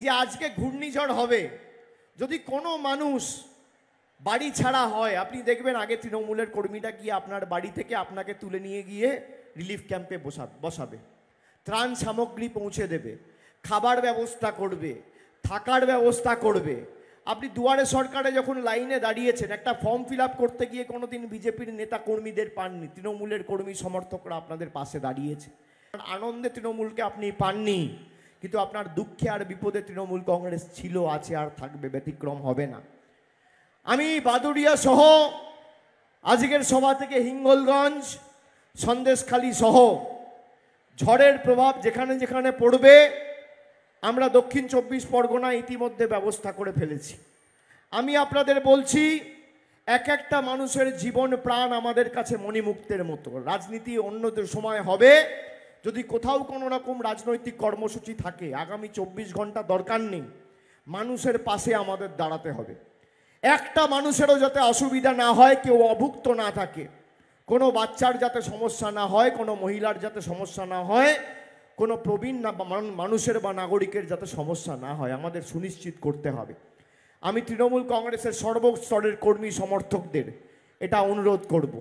যে আজকে ঘূর্ণিঝড় হবে, যদি কোনো মানুষ বাড়ি ছাড়া হয়, আপনি দেখবেন আগে তৃণমূলের কর্মীরা গিয়ে আপনার বাড়ি থেকে আপনাকে তুলে নিয়ে গিয়ে রিলিফ ক্যাম্পে বসাবে, ত্রাণ সামগ্রী পৌঁছে দেবে, খাবার ব্যবস্থা করবে, থাকার ব্যবস্থা করবে। আপনি দুয়ারে সরকারে যখন লাইনে দাঁড়িয়েছেন, একটা ফর্ম ফিল আপ করতে গিয়ে কোনোদিন বিজেপির নেতা কর্মীদের পাননি, তৃণমূলের কর্মী সমর্থকরা আপনাদের পাশে দাঁড়িয়েছে। আনন্দে তৃণমূলকে আপনি পাননি, কিন্তু আপনার দুঃখে আর বিপদে তৃণমূল কংগ্রেস ছিল, আছে, আর থাকবে, ব্যতিক্রম হবে না। আমি বাদুড়িয়া সহ আজকের সভা থেকে হিঙ্গলগঞ্জ, সন্দেশখালী সহ ঝড়ের প্রভাব যেখানে যেখানে পড়বে, আমরা দক্ষিণ 24 পরগনা ইতিমধ্যে ব্যবস্থা করে ফেলেছি। আমি আপনাদের বলছি, এক একটা মানুষের জীবন প্রাণ আমাদের কাছে মণিমুক্তের মতো। রাজনীতি অন্য সময় হবে, যদি কোথাও কোনো রকম রাজনৈতিক কর্মসূচি থাকে, আগামী 24 ঘন্টা দরকার নেই, মানুষের পাশে আমাদের দাঁড়াতে হবে। একটা মানুষেরও যাতে অসুবিধা না হয়, কেউ অভুক্ত না থাকে, কোনো বাচ্চার যাতে সমস্যা না হয়, কোনো মহিলার যাতে সমস্যা না হয়, কোনো প্রবীণ মানুষের বা নাগরিকের যাতে সমস্যা না হয়, আমাদের সুনিশ্চিত করতে হবে। আমি তৃণমূল কংগ্রেসের সর্বস্তরের কর্মী সমর্থকদের এটা অনুরোধ করব।